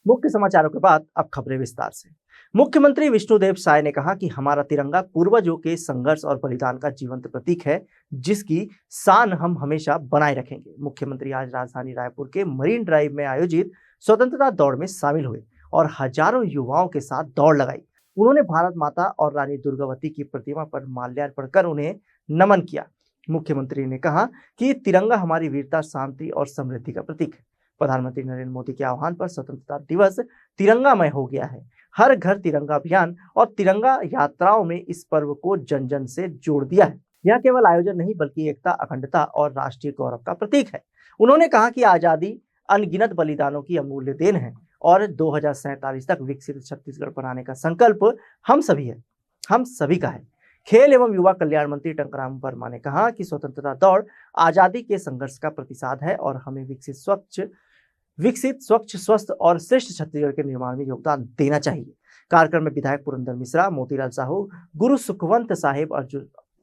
मुख्य समाचारों के बाद अब खबरें विस्तार से। मुख्यमंत्री विष्णुदेव साय ने कहा कि हमारा तिरंगा पूर्वजों के संघर्ष और बलिदान का जीवंत प्रतीक है, जिसकी शान हम हमेशा बनाए रखेंगे। मुख्यमंत्री आज राजधानी रायपुर के मरीन ड्राइव में आयोजित स्वतंत्रता दौड़ में शामिल हुए और हजारों युवाओं के साथ दौड़ लगाई। उन्होंने भारत माता और रानी दुर्गावती की प्रतिमा पर माल्यार्पण कर उन्हें नमन किया। मुख्यमंत्री ने कहा कि तिरंगा हमारी वीरता, शांति और समृद्धि का प्रतीक है। प्रधानमंत्री नरेंद्र मोदी के आह्वान पर स्वतंत्रता दिवस तिरंगामय हो गया है। हर घर तिरंगा अभियान और तिरंगा यात्राओं में इस पर्व को जन जन से जोड़ दिया है। यह केवल आयोजन नहीं बल्कि एकता, अखंडता और राष्ट्रीय गौरव का प्रतीक है। उन्होंने कहा कि आजादी अनगिनत बलिदानों की अमूल्य देन है और 2047 तक विकसित छत्तीसगढ़ बनाने का संकल्प हम सभी का है। खेल एवं युवा कल्याण मंत्री टंकराम वर्मा ने कहा कि स्वतंत्रता दौड़ आजादी के संघर्ष का प्रतिसाद है और हमें विकसित, स्वच्छ, स्वस्थ और श्रेष्ठ छत्तीसगढ़ के निर्माण में योगदान देना चाहिए। कार्यक्रम में विधायक पुरंदर मिश्रा, मोतीलाल साहू, गुरु सुखवंत साहेब,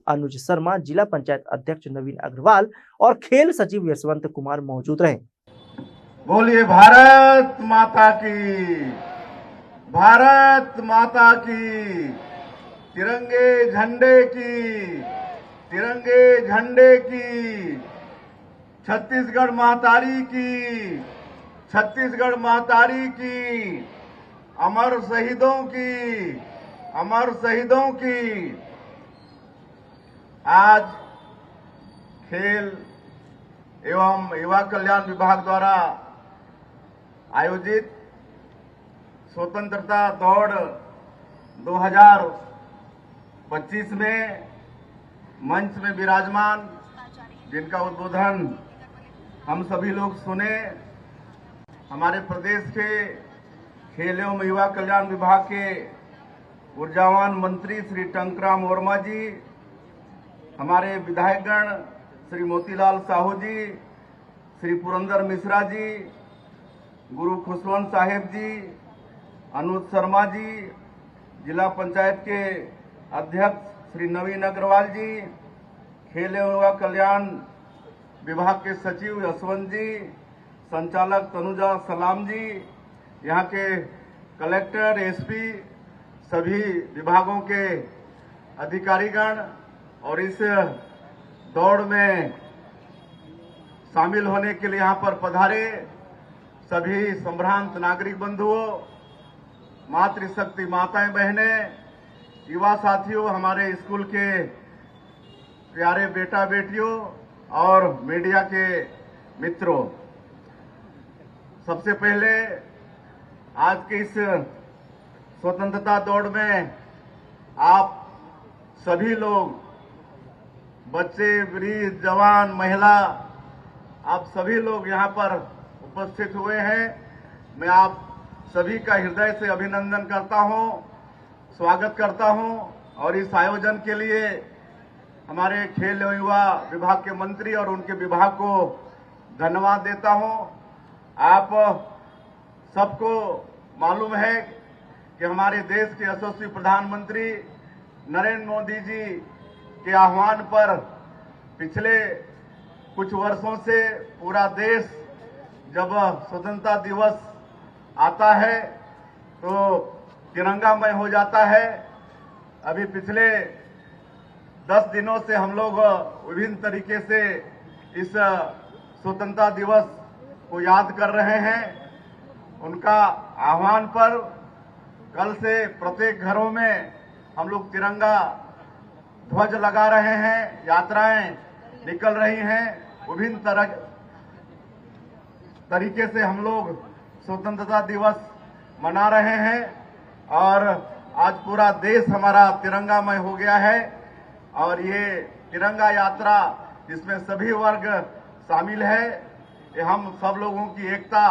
अनुज शर्मा, जिला पंचायत अध्यक्ष नवीन अग्रवाल और खेल सचिव यशवंत कुमार मौजूद रहे। बोलिए भारत माता की, भारत माता की, तिरंगे झंडे की, छत्तीसगढ़ महतारी की, छत्तीसगढ़ महतारी की, अमर शहीदों की। आज खेल एवं युवा कल्याण विभाग द्वारा आयोजित स्वतंत्रता दौड़ 2025 में मंच में विराजमान, जिनका उद्बोधन हम सभी लोग सुने, हमारे प्रदेश के खेल एवं युवा कल्याण विभाग के ऊर्जावान मंत्री श्री टंकराम वर्मा जी, हमारे विधायकगण श्री मोतीलाल साहू जी, श्री पुरंदर मिश्रा जी, गुरु खुशवंत साहेब जी, अनुज शर्मा जी, जिला पंचायत के अध्यक्ष श्री नवीन अग्रवाल जी, खेल एवं युवा कल्याण विभाग के सचिव यशवंत जी, संचालक तनुजा सलाम जी, यहाँ के कलेक्टर, एसपी, सभी विभागों के अधिकारीगण और इस दौड़ में शामिल होने के लिए यहाँ पर पधारे सभी संभ्रांत नागरिक बंधुओं, मातृशक्ति माताएं, बहनें, युवा साथियों, हमारे स्कूल के प्यारे बेटा बेटियों और मीडिया के मित्रों, सबसे पहले आज के इस स्वतंत्रता दौड़ में आप सभी लोग, बच्चे, वृद्ध, जवान, महिला, आप सभी लोग यहाँ पर उपस्थित हुए हैं। मैं आप सभी का हृदय से अभिनंदन करता हूँ, स्वागत करता हूँ और इस आयोजन के लिए हमारे खेल एवं युवा विभाग के मंत्री और उनके विभाग को धन्यवाद देता हूँ। आप सबको मालूम है कि हमारे देश के यशस्वी प्रधानमंत्री नरेंद्र मोदी जी के आह्वान पर पिछले कुछ वर्षों से पूरा देश जब स्वतंत्रता दिवस आता है तो तिरंगामय हो जाता है। अभी पिछले 10 दिनों से हम लोग विभिन्न तरीके से इस स्वतंत्रता दिवस को याद कर रहे हैं। उनका आह्वान पर कल से प्रत्येक घरों में हम लोग तिरंगा ध्वज लगा रहे हैं, यात्राएं निकल रही हैं, विभिन्न तरीके से हम लोग स्वतंत्रता दिवस मना रहे हैं और आज पूरा देश हमारा तिरंगामय हो गया है। और ये तिरंगा यात्रा जिसमें सभी वर्ग शामिल है, ये हम सब लोगों की एकता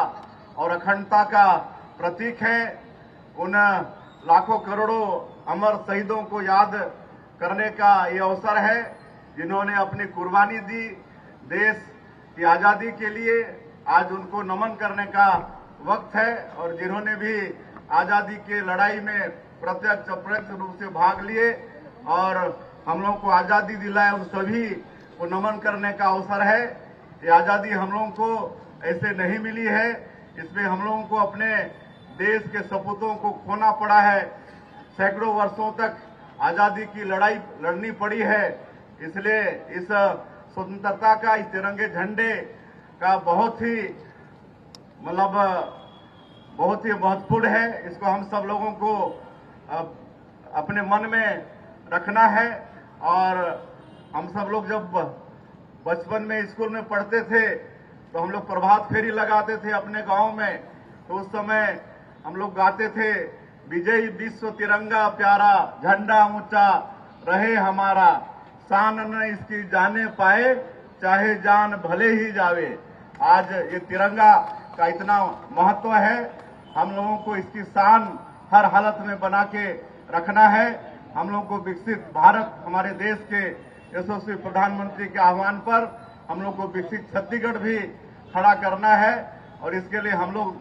और अखंडता का प्रतीक है। उन लाखों करोड़ों अमर शहीदों को याद करने का ये अवसर है जिन्होंने अपनी कुर्बानी दी देश की आजादी के लिए। आज उनको नमन करने का वक्त है और जिन्होंने भी आजादी के लड़ाई में प्रत्यक्ष अप्रत्यक्ष रूप से भाग लिए और हम लोगों को आजादी दिलाए, उन सभी को नमन करने का अवसर है। ये आजादी हम लोगों को ऐसे नहीं मिली है, इसमें हम लोगों को अपने देश के सपूतों को खोना पड़ा है, सैकड़ों वर्षों तक आजादी की लड़ाई लड़नी पड़ी है। इसलिए इस स्वतंत्रता का, इस तिरंगे झंडे का बहुत ही महत्वपूर्ण है। इसको हम सब लोगों को अपने मन में रखना है। और हम सब लोग जब बचपन में स्कूल में पढ़ते थे तो हम लोग प्रभात फेरी लगाते थे अपने गांव में, तो उस समय हम लोग गाते थे, विजयी विश्व तिरंगा प्यारा, झंडा ऊंचा रहे हमारा, शान न इसकी जाने पाए, चाहे जान भले ही जावे। आज ये तिरंगा का इतना महत्व है, हम लोगों को इसकी शान हर हालत में बना के रखना है। हम लोगों को विकसित भारत, हमारे देश के यशस्वी प्रधानमंत्री के आह्वान पर हम लोग को विकसित छत्तीसगढ़ भी खड़ा करना है। और इसके लिए हम लोग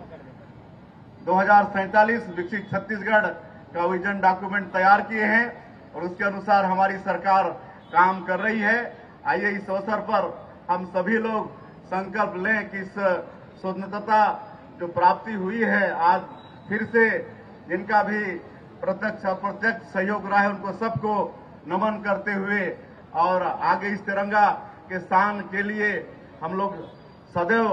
2047 विकसित छत्तीसगढ़ का विजन डॉक्यूमेंट तैयार किए हैं और उसके अनुसार हमारी सरकार काम कर रही है। आइए इस अवसर पर हम सभी लोग संकल्प लें कि इस स्वतंत्रता जो प्राप्ति हुई है, आज फिर से जिनका भी प्रत्यक्ष अप्रत्यक्ष सहयोग रहा है उनको सबको नमन करते हुए और आगे इस तिरंगा के शान के लिए हम लोग सदैव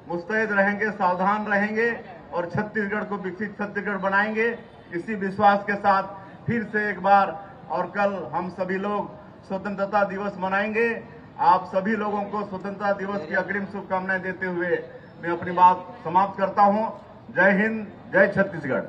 मुस्तैद रहेंगे, सावधान रहेंगे और छत्तीसगढ़ को विकसित छत्तीसगढ़ बनाएंगे। इसी विश्वास के साथ फिर से एक बार और कल हम सभी लोग स्वतंत्रता दिवस मनाएंगे। आप सभी लोगों को स्वतंत्रता दिवस की अग्रिम शुभकामनाएं देते हुए मैं अपनी बात समाप्त करता हूं। जय हिंद, जय छत्तीसगढ़।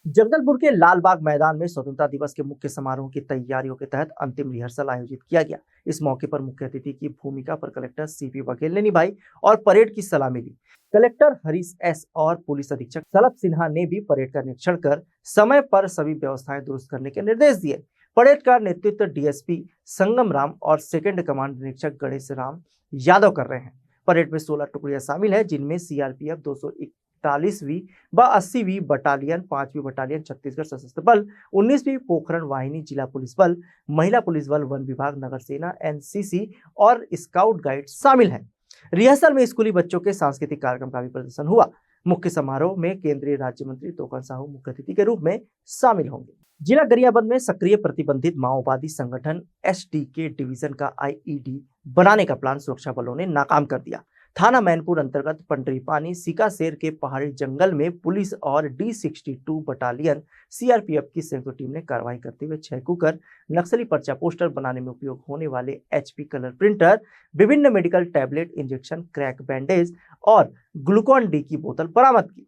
जगदलपुर के लालबाग मैदान में स्वतंत्रता दिवस के मुख्य समारोह की तैयारियों के तहत अंतिम रिहर्सल आयोजित किया गया। इस मौके पर मुख्य अतिथि की भूमिका पर कलेक्टर सीपी बघेल ने निभाई और परेड की सलामी ली। कलेक्टर हरीश एस और पुलिस अधीक्षक सलभ सिन्हा ने भी परेड का निरीक्षण कर समय पर सभी व्यवस्थाएं दुरुस्त करने के निर्देश दिए। परेड का नेतृत्व डीएसपी संगम राम और सेकेंड कमांड निरीक्षक गणेश राम यादव कर रहे हैं। परेड में 16 टुकड़ियां शामिल है, जिनमें सीआरपीएफ 241वीं व 80वीं बटालियन, 5वीं बटालियन छत्तीसगढ़ सशस्त्र बल, 19वीं पोखरण वाहिनी जिला पुलिस बल, महिला पुलिस बल, वन विभाग, नगर सेना, एनसीसी और स्काउट गाइड शामिल है। रिहर्सल में स्कूली बच्चों के सांस्कृतिक कार्यक्रम का भी प्रदर्शन हुआ। मुख्य समारोह में केंद्रीय राज्य मंत्री तोकन साहू मुख्य अतिथि के रूप में शामिल होंगे। जिला गरियाबंद में सक्रिय प्रतिबंधित माओवादी संगठन एसडीके डिवीजन का आईईडी बनाने का प्लान सुरक्षा बलों ने नाकाम कर दिया। थाना मैनपुर अंतर्गत पंडरीपानी सिकासेर के पहाड़ी जंगल में पुलिस और D62 बटालियन सीआरपीएफ की संयुक्त टीम ने कार्रवाई करते हुए 6 कुकर, नक्सली पर्चा पोस्टर बनाने में उपयोग होने वाले HP कलर प्रिंटर, विभिन्न medical tablet, injection, crack bandage और ग्लूकॉन डी की बोतल बरामद की।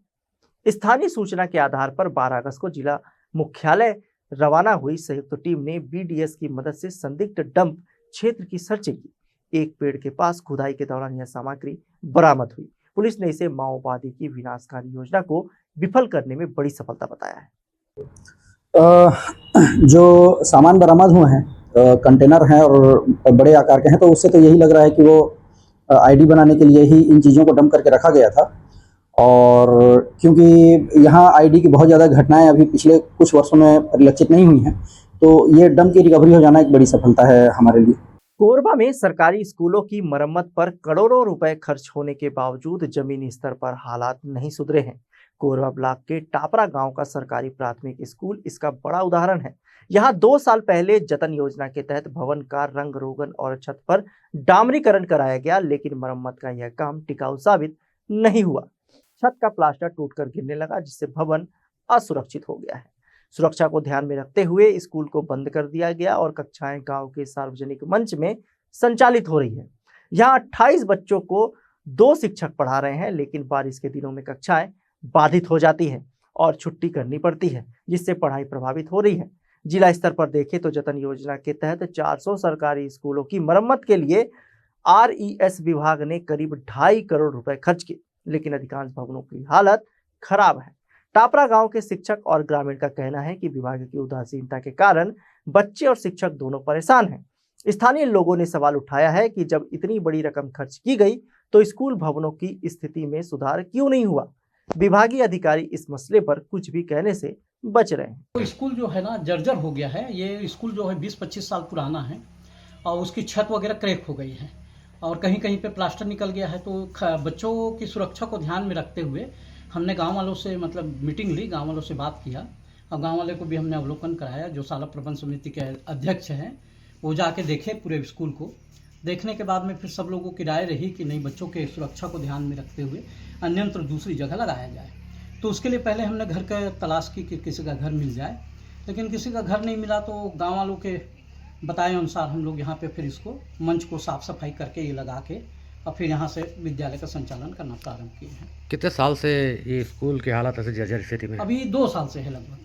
स्थानीय सूचना के आधार पर 12 अगस्त को जिला मुख्यालय रवाना हुई संयुक्त टीम ने BDS की मदद से संदिग्ध डंप क्षेत्र की सर्चिंग की। एक पेड़ के पास खुदाई के दौरान यह सामग्री बरामद हुई। पुलिस ने इसे माओवादी की विनाशकारी योजना को विफल करने में बड़ी सफलता बताया है। जो सामान बरामद हुए हैं, कंटेनर हैं और बड़े आकार के हैं, तो उससे तो यही लग रहा है कि वो आईडी बनाने के लिए ही इन चीज़ों को डंप करके रखा गया था। और क्योंकि यहाँ आईडी की बहुत ज़्यादा घटनाएं अभी पिछले कुछ वर्षों में परिलक्षित नहीं हुई हैं, तो ये डंप की रिकवरी हो जाना एक बड़ी सफलता है हमारे लिए। कोरबा में सरकारी स्कूलों की मरम्मत पर करोड़ों रुपए खर्च होने के बावजूद जमीनी स्तर पर हालात नहीं सुधरे हैं। कोरबा ब्लॉक के टापरा गांव का सरकारी प्राथमिक स्कूल इसका बड़ा उदाहरण है। यहां 2 साल पहले जतन योजना के तहत भवन का रंग रोगन और छत पर डामरीकरण कराया गया, लेकिन मरम्मत का यह काम टिकाऊ साबित नहीं हुआ। छत का प्लास्टर टूटकर गिरने लगा, जिससे भवन असुरक्षित हो गया है। सुरक्षा को ध्यान में रखते हुए स्कूल को बंद कर दिया गया और कक्षाएं गांव के सार्वजनिक मंच में संचालित हो रही है। यहां 28 बच्चों को 2 शिक्षक पढ़ा रहे हैं, लेकिन बारिश के दिनों में कक्षाएं बाधित हो जाती है और छुट्टी करनी पड़ती है, जिससे पढ़ाई प्रभावित हो रही है। जिला स्तर पर देखें तो जतन योजना के तहत 400 सरकारी स्कूलों की मरम्मत के लिए RES विभाग ने करीब 2.5 करोड़ रुपए खर्च किए, लेकिन अधिकांश भवनों की हालत खराब है। टापरा गांव के शिक्षक और ग्रामीण का कहना है कि विभाग की उदासीनता के कारण बच्चे और शिक्षक दोनों परेशान हैं। स्थानीय लोगों ने सवाल उठाया है कि जब इतनी बड़ी रकम खर्च की गई तो स्कूल भवनों की स्थिति में सुधार क्यों नहीं हुआ। विभागीय अधिकारी इस मसले पर कुछ भी कहने से बच रहे हैं। तो स्कूल जो है ना जर्जर हो गया है। ये स्कूल जो है 20-25 साल पुराना है और उसकी छत वगैरह क्रैक हो गई है और कहीं कहीं पे प्लास्टर निकल गया है। तो बच्चों की सुरक्षा को ध्यान में रखते हुए हमने गांव वालों से मतलब मीटिंग ली, गांव वालों से बात किया और गांव वाले को भी हमने अवलोकन कराया। जो शाला प्रबंध समिति के अध्यक्ष हैं वो जाके देखे पूरे स्कूल को। देखने के बाद में फिर सब लोगों की राय रही कि नहीं, बच्चों के सुरक्षा को ध्यान में रखते हुए अन्यत्र दूसरी जगह लगाया जाए। तो उसके लिए पहले हमने घर का तलाश की कि किसी का घर मिल जाए, लेकिन किसी का घर नहीं मिला। तो गांव वालों के बताए अनुसार हम लोग यहाँ पे फिर इसको मंच को साफ सफाई करके ये लगा के और फिर यहाँ से विद्यालय का संचालन करना प्रारंभ किए हैं। कितने साल से ये स्कूल की हालत ऐसे जर्जर स्थिति में है? अभी 2 साल से है लगभग।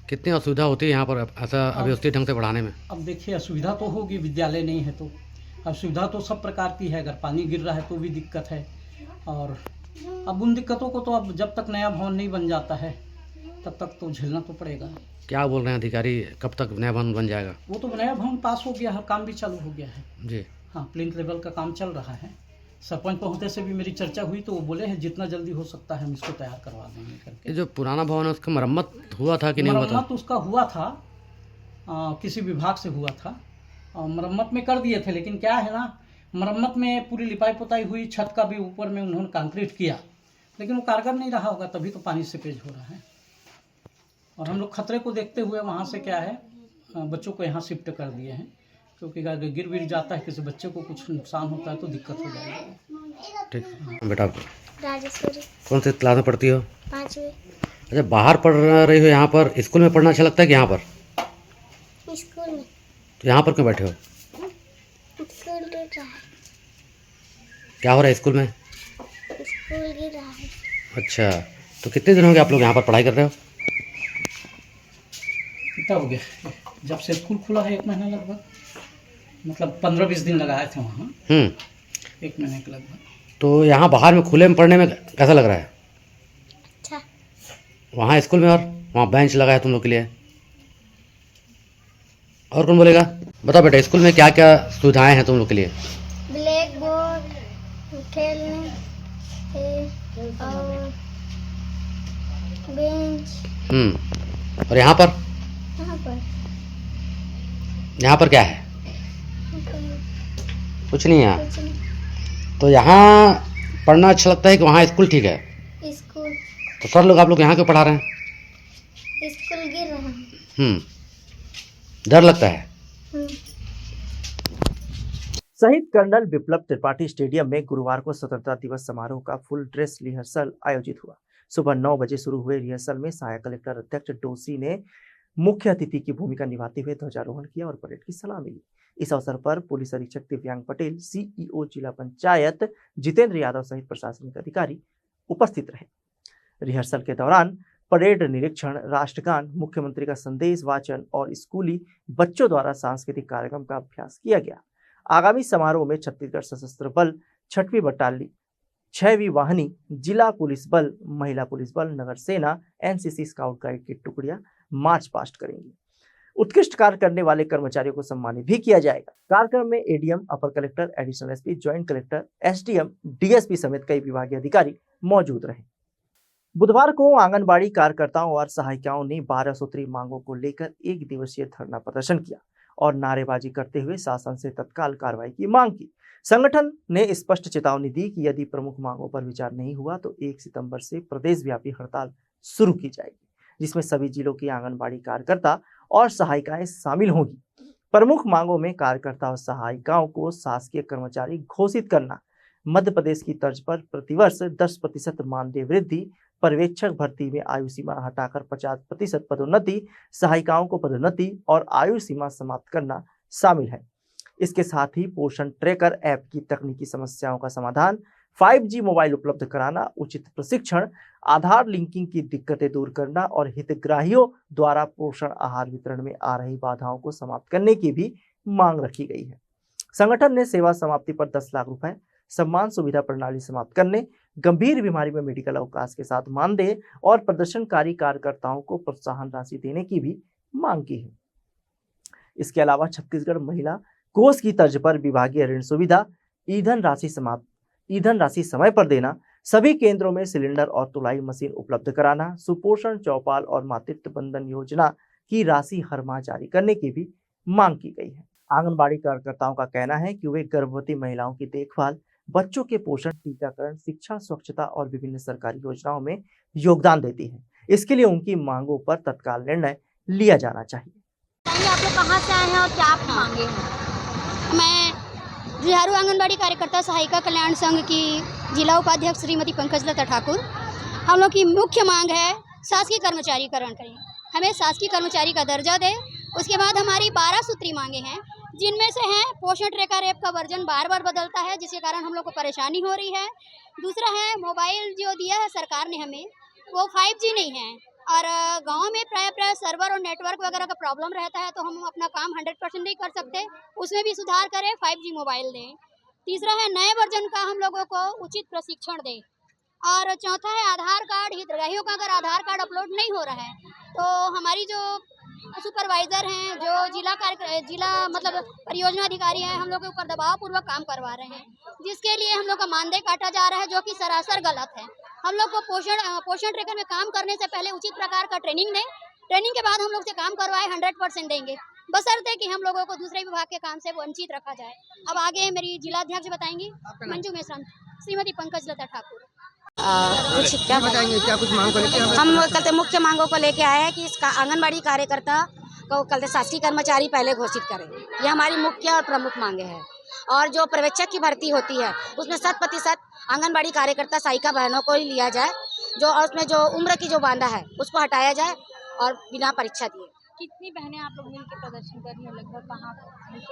कितनी असुविधा होती है यहाँ पर ऐसा अव्यवस्थित ढंग से पढ़ाने में? अब देखिए, असुविधा तो होगी, विद्यालय नहीं है तो असुविधा तो सब प्रकार की है। अगर पानी गिर रहा है तो भी दिक्कत है। और अब उन दिक्कतों को तो अब जब तक नया भवन नहीं बन जाता है तब तक तो झेलना तो पड़ेगा। क्या बोल रहे हैं अधिकारी, कब तक नया भवन बन जाएगा? वो तो नया भवन पास हो गया है, काम भी चालू हो गया है जी। हाँ, प्लिंथ लेवल का काम चल रहा है। सरपंच पहुँचने से भी मेरी चर्चा हुई तो वो बोले हैं जितना जल्दी हो सकता है हम इसको तैयार करवा देंगे करके। ये जो पुराना भवन है उसका मरम्मत हुआ था कि नहीं हुआ था? मरम्मत उसका हुआ था, किसी विभाग से हुआ था और मरम्मत में कर दिए थे। लेकिन क्या है ना, मरम्मत में पूरी लिपाई पुताई हुई, छत का भी ऊपर में उन्होंने कंक्रीट किया, लेकिन वो कारगर नहीं रहा होगा, तभी तो पानी सीपेज हो रहा है। और हम लोग खतरे को देखते हुए वहाँ से क्या है, बच्चों को यहाँ शिफ्ट कर दिए हैं, क्योंकि अगर गिर विर जाता है, किसी बच्चे को कुछ नुकसान होता है तो दिक्कत हो जाएगी। ठीक। बेटा राजेश्वरी, कौन सी क्लास में पढ़ती हो? 5वीं। अच्छा, बाहर पढ़ रही हो? यहाँ पर स्कूल में पढ़ना अच्छा लगता है कि यहाँ पर? स्कूल में। तो यहाँ पर क्यों बैठे हो? स्कूल गिर रहा है। क्या हो रहा है स्कूल में? स्कूल गिर रहा है। अच्छा, तो कितने दिन हो गए आप लोग यहाँ पर पढ़ाई कर रहे हो? कितना हो गया? जब से स्कूल खुला है 1 महीना लगभग, मतलब 15-20 दिन लगाए थे वहाँ। 1 महीने के लगभग। तो यहाँ बाहर में खुले में पढ़ने में कैसा लग रहा है? अच्छा। वहाँ स्कूल में और वहाँ बेंच लगा है तुम लोग के लिए। और कौन बोलेगा? बताओ बेटा, स्कूल में क्या क्या सुविधाएं हैं तुम लोग के लिए? ब्लैक बोर्ड, खेलने और बेंच। और यहाँ पर? यहाँ पर क्या है? कुछ नहीं है। कुछ नहीं। तो यहाँ पढ़ना अच्छा लगता है कि वहाँ स्कूल ठीक है? स्कूल। तो सर लोग आप लोग यहाँ क्यों पढ़ा रहे हैं? स्कूल गिर रहा है। डर लगता है? शहीद कर्नल विप्लव त्रिपाठी स्टेडियम में गुरुवार को स्वतंत्रता दिवस समारोह का फुल ड्रेस रिहर्सल आयोजित हुआ। सुबह 9 बजे शुरू हुए रिहर्सल में सहायक कलेक्टर अध्यक्ष डोसी ने मुख्य अतिथि की भूमिका निभाते हुए ध्वजारोहण किया और परेड की सलामी ली। इस अवसर पर पुलिस अधीक्षक दिव्यांग पटेल, सीईओ जिला पंचायत जितेंद्र यादव सहित प्रशासनिक अधिकारी उपस्थित रहे। रिहर्सल के दौरान परेड निरीक्षण, राष्ट्रगान, मुख्यमंत्री का संदेश वाचन और स्कूली बच्चों द्वारा सांस्कृतिक कार्यक्रम का अभ्यास किया गया। आगामी समारोह में छत्तीसगढ़ सशस्त्र बल 6वीं बटालियन, 6वीं वाहिनी, जिला पुलिस बल, महिला पुलिस बल, नगर सेना, एनसीसी, स्काउट गाइड की टुकड़ियां मार्च पास्ट करेंगी। उत्कृष्ट कार्य करने वाले कर्मचारियों को सम्मानित भी किया जाएगा। कार्यक्रम में एडीएम, अपर collector, additional SP, joint collector, SDM, DSP समेत कई विभागीय अधिकारी मौजूद रहे। बुधवार को आंगनबाड़ी कार्यकर्ताओं और सहायिकाओं ने 12 सूत्री मांगों को लेकर 1 दिवसीय धरना प्रदर्शन किया और नारेबाजी करते हुए शासन से तत्काल कार्रवाई की मांग की। संगठन ने स्पष्ट चेतावनी दी कि यदि प्रमुख मांगों पर विचार नहीं हुआ तो 1 सितंबर से प्रदेशव्यापी हड़ताल शुरू की जाएगी, जिसमें सभी जिलों की आंगनबाड़ी कार्यकर्ता और सहायिकाएं शामिल होंगी। प्रमुख मांगों में कार्यकर्ता और सहायिकाओं को शासकीय कर्मचारी घोषित करना, मध्य प्रदेश की तर्ज पर प्रतिवर्ष 10% मानदेय वृद्धि, पर्यवेक्षक भर्ती में आयु सीमा हटाकर 50% पदोन्नति, सहायिकाओं को पदोन्नति और आयु सीमा समाप्त करना शामिल है। इसके साथ ही पोषण ट्रैकर ऐप की तकनीकी समस्याओं का समाधान, 5G मोबाइल उपलब्ध कराना, उचित प्रशिक्षण, आधार लिंकिंग की दिक्कतें दूर करना और हितग्राहियों द्वारा पोषण आहार वितरण में आ रही बाधाओं को समाप्त करने की भी मांग रखी गई है। संगठन ने सेवा समाप्ति पर 10 लाख रुपए, सम्मान सुविधा प्रणाली समाप्त करने, गंभीर बीमारी में मेडिकल अवकाश के साथ मानदेय और प्रदर्शनकारी कार्यकर्ताओं को प्रोत्साहन राशि देने की भी मांग की है। इसके अलावा छत्तीसगढ़ महिला कोष की तर्ज पर विभागीय ऋण सुविधा, ईंधन राशि समय पर देना, सभी केंद्रों में सिलेंडर और तुलाई मशीन उपलब्ध कराना, सुपोषण चौपाल और मातृत्व बंधन योजना की राशि हर माह जारी करने की भी मांग की गई है। आंगनबाड़ी कार्यकर्ताओं का कहना है कि वे गर्भवती महिलाओं की देखभाल, बच्चों के पोषण, टीकाकरण, शिक्षा, स्वच्छता और विभिन्न सरकारी योजनाओं में योगदान देती है। इसके लिए उनकी मांगों पर तत्काल निर्णय लिया जाना चाहिए। आप लोग कहाँ से आए हैं और क्या आप मांगे हैं? मैं जुझारू आंगनबाड़ी कार्यकर्ता सहायिका कल्याण संघ की जिला उपाध्यक्ष श्रीमती पंकजलता ठाकुर। हम लोग की मुख्य मांग है शासकीय कर्मचारीकरण करें, हमें शासकीय कर्मचारी का दर्जा दे। उसके बाद हमारी 12 सूत्री मांगे हैं, जिनमें से हैं पोषण ट्रैकर ऐप का वर्जन बार बार बदलता है, जिसके कारण हम लोग को परेशानी हो रही है। दूसरा है मोबाइल जो दिया है सरकार ने हमें, वो 5G नहीं है और गांव में प्राय सर्वर और नेटवर्क वगैरह का प्रॉब्लम रहता है, तो हम अपना काम 100% नहीं कर सकते, उसमें भी सुधार करें, 5G मोबाइल दें। तीसरा है नए वर्जन का हम लोगों को उचित प्रशिक्षण दें। और चौथा है आधार कार्ड, हितग्राहियों का अगर आधार कार्ड अपलोड नहीं हो रहा है तो हमारी जो सुपरवाइजर हैं, जो जिला मतलब परियोजना अधिकारी हैं, हम लोग के ऊपर दबाव पूर्वक काम करवा रहे हैं, जिसके लिए हम लोग का मानदेय काटा जा रहा है, जो कि सरासर गलत है। हम लोग को पोषण ट्रैकर में काम करने से पहले उचित प्रकार का ट्रेनिंग दें, ट्रेनिंग के बाद हम लोग से काम करवाए 100% देंगे, बशर्ते कि हम लोगों को दूसरे विभाग के काम से वंचित रखा जाए। अब आगे मेरी जिलाध्यक्ष बताएंगी, मंजू मेश्राम, श्रीमती पंकजलता ठाकुर। कुछ क्या बताएंगे, क्या कुछ मांग करेंगे? हम कल मुख्य मांगों को लेके आए हैं कि इसका आंगनबाड़ी कार्यकर्ता को कल शासकीय कर्मचारी पहले घोषित करें, ये हमारी मुख्य और प्रमुख मांगे हैं। और जो पर्यवेक्षक की भर्ती होती है उसमें 100% आंगनबाड़ी कार्यकर्ता सहायिका बहनों को ही लिया जाए, जो और उसमें जो उम्र की जो बांधा है उसको हटाया जाए और बिना परीक्षा दिए। कितनी बहनें आप लोग मिलकर प्रदर्शन कर रही हैं, लगभग कहाँ?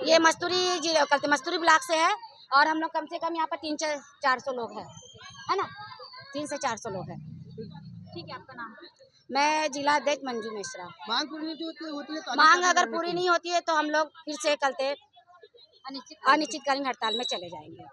ये मस्तूरी ब्लॉक से है और हम लोग कम से कम यहाँ पर 300-400 लोग हैं, है ना, 300 से 400 लोग हैं। ठीक है, आपका नाम? मैं जिला अध्यक्ष मंजू मिश्रा। मांग पूरी नहीं होती है तो मांग अगर पूरी नहीं होती है तो हम लोग फिर से कल से अनिश्चितकालीन हड़ताल में चले जाएंगे।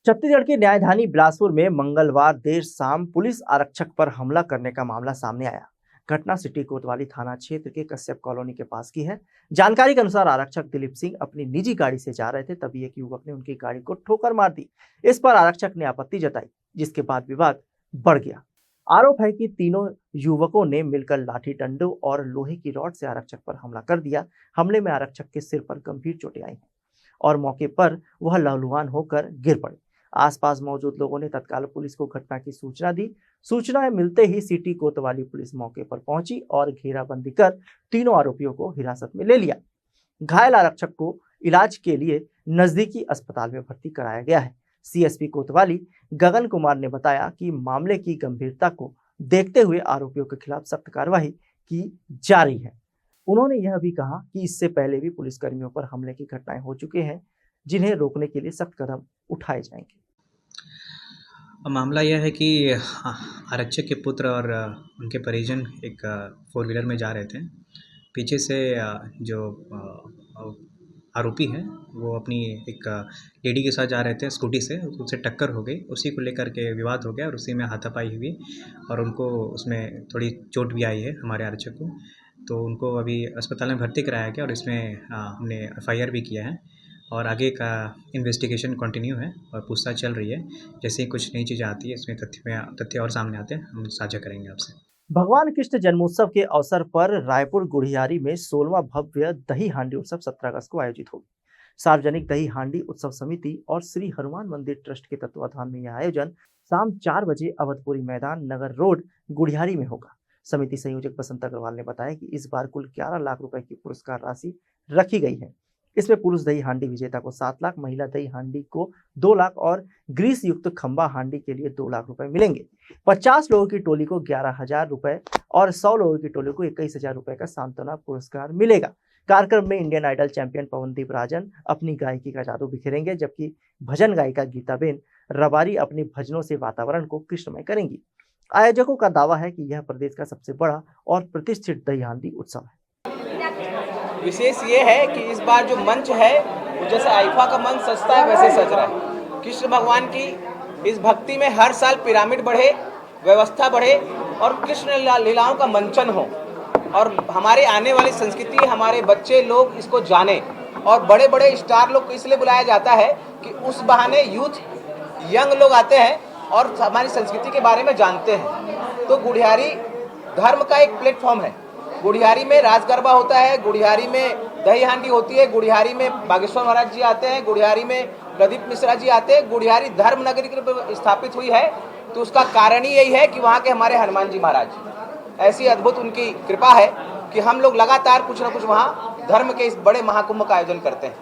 छत्तीसगढ़ की न्यायधानी बिलासपुर में मंगलवार देर शाम पुलिस आरक्षक पर हमला करने का मामला सामने आया। घटना सिटी कोतवाली थाना क्षेत्र के कश्यप कॉलोनी के पास की है। जानकारी के अनुसार आरक्षक दिलीप सिंह अपनी निजी गाड़ी से जा रहे थे, तभी एक युवक ने उनकी गाड़ी को ठोकर मार दी। इस पर आरक्षक ने आपत्ति जताई, जिसके बाद विवाद बढ़ गया। आरोप है कि तीनों युवकों ने मिलकर लाठी डंडों और लोहे की रॉड से आरक्षक पर हमला कर दिया। हमले में आरक्षक के सिर पर गंभीर चोटें आई हैं और मौके पर वह लहलुहान होकर गिर पड़े। आसपास मौजूद लोगों ने तत्काल पुलिस को घटना की सूचना दी। सूचना मिलते ही सिटी कोतवाली पुलिस मौके पर पहुंची और घेराबंदी कर तीनों आरोपियों को हिरासत में ले लिया। घायल आरक्षक को इलाज के लिए नजदीकी अस्पताल में भर्ती कराया गया है। सीएसपी कोतवाली गगन कुमार ने बताया कि मामले की गंभीरता को देखते हुए आरोपियों के खिलाफ सख्त कार्रवाई की जा रही है। उन्होंने यह भी कहा कि इससे पहले भी पुलिसकर्मियों पर हमले की घटनाएं हो चुकी हैं, जिन्हें रोकने के लिए सख्त कदम उठाए जाएंगे। मामला यह है कि आरक्षक के पुत्र और उनके परिजन एक 4 व्हीलर में जा रहे थे। पीछे से जो आरोपी हैं वो अपनी एक लेडी के साथ जा रहे थे स्कूटी से, उससे टक्कर हो गई। उसी को लेकर के विवाद हो गया और उसी में हाथापाई हुई और उनको उसमें थोड़ी चोट भी आई है हमारे आरक्षक को। तो उनको अभी अस्पताल में भर्ती कराया गया और इसमें हमने FIR भी किया है और आगे का इन्वेस्टिगेशन कंटिन्यू है और पूछताछ चल रही है। जैसे ही कुछ नई चीज़ें आती है इसमें तथ्य और सामने आते हैं, हम साझा करेंगे आपसे। भगवान कृष्ण जन्मोत्सव के अवसर पर रायपुर गुढ़ियारी में 16वां भव्य दही हांडी उत्सव 17 अगस्त को आयोजित होगी। सार्वजनिक दही हांडी उत्सव समिति और श्री हनुमान मंदिर ट्रस्ट के तत्वाधान में यह आयोजन शाम 4 बजे अवधपुरी मैदान, नगर रोड, गुढ़ियारी में होगा। समिति संयोजक बसंत अग्रवाल ने बताया कि इस बार कुल 11 लाख रुपए की पुरस्कार राशि रखी गई है। इसमें पुरुष दही हांडी विजेता को 7 लाख, महिला दही हांडी को 2 लाख और ग्रीस युक्त खंबा हांडी के लिए 2 लाख रुपए मिलेंगे। 50 लोगों की टोली को 11,000 रुपए और 100 लोगों की टोली को 21,000 रुपए का सांत्वना पुरस्कार मिलेगा। कार्यक्रम में Indian idol champion Pawandeep Rajan अपनी गायकी का जादू बिखेरेंगे, जबकि भजन गायिका गीताबेन रबारी अपने भजनों से वातावरण को कृष्णमय करेंगी। आयोजकों का दावा है कि यह प्रदेश का सबसे बड़ा और प्रतिष्ठित दही हांडी उत्सव है। विशेष ये है कि इस बार जो मंच है वो जैसे आईफा का मंच सजता है वैसे सज रहा है। कृष्ण भगवान की इस भक्ति में हर साल पिरामिड बढ़े, व्यवस्था बढ़े और कृष्ण लीलाओं का मंचन हो और हमारे आने वाली संस्कृति, हमारे बच्चे लोग इसको जाने। और बड़े बड़े स्टार लोग को इसलिए बुलाया जाता है कि उस बहाने यूथ, यंग लोग आते हैं और हमारी संस्कृति के बारे में जानते हैं। तो गुढ़ियारी धर्म का एक प्लेटफॉर्म है। गुढ़ियारी में राज गरबा होता है, गुढ़ियारी में दही हांडी होती है, गुढ़ियारी में बागेश्वर महाराज जी आते हैं, गुढ़ियारी में प्रदीप मिश्रा जी आते, गुढ़ियारी धर्म नगरी के रूप में स्थापित हुई है, तो उसका कारण ही यही है कि वहाँ के हमारे हनुमान जी महाराज, ऐसी अद्भुत उनकी कृपा है कि हम लोग लगातार कुछ न कुछ वहाँ धर्म के इस बड़े महाकुंभ का आयोजन करते हैं।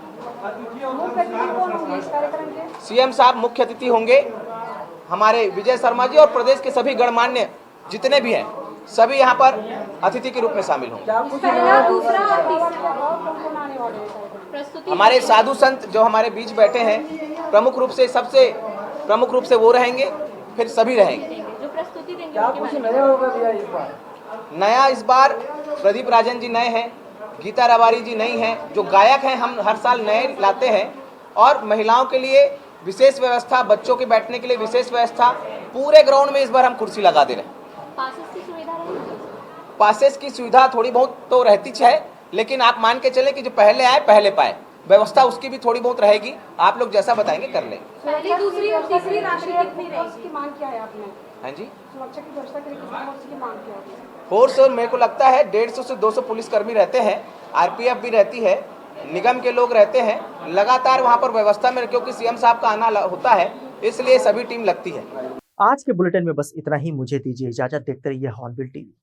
सीएम साहब मुख्य अतिथि होंगे, हमारे विजय शर्मा जी और प्रदेश के सभी गणमान्य जितने भी हैं सभी यहाँ पर अतिथि के रूप में शामिल होंगे। हमारे साधु संत जो हमारे बीच बैठे हैं, प्रमुख रूप से सबसे प्रमुख रूप से वो रहेंगे, फिर सभी रहेंगे। जो प्रस्तुति देंगे क्या कुछ नया होगा भैया इस बार? नया इस बार प्रदीप राजन जी नए हैं, गीता रबारी जी नई हैं, जो गायक हैं हम हर साल नए लाते हैं, और महिलाओं के लिए विशेष व्यवस्था, बच्चों के बैठने के लिए विशेष व्यवस्था, पूरे ग्राउंड में इस बार हम कुर्सी लगा दे रहे हैं। पासेस की सुविधा रहेगी? पासेस की सुविधा थोड़ी बहुत तो रहती है, लेकिन आप मान के चले कि जो पहले आए पहले पाए, व्यवस्था उसकी भी थोड़ी बहुत रहेगी। आप लोग जैसा बताएंगे कर लेंगे। पहली, दूसरी और तीसरी राशि कितनी रहेगी? मांग क्या है आपने? हाँ जी, सुरक्षा की व्यवस्था के लिए किस फोर्स की मांग क्या है? फोर्स और मेरे को लगता है 150 से 200 पुलिसकर्मी रहते हैं, आरपीएफ भी रहती है, निगम के लोग रहते हैं लगातार वहाँ पर व्यवस्था में, क्योंकि सीएम साहब का आना होता है, इसलिए सभी टीम लगती है। आज के बुलेटिन में बस इतना ही। मुझे दीजिए इजाजत। देखते रहिए हॉर्नबिल टीवी।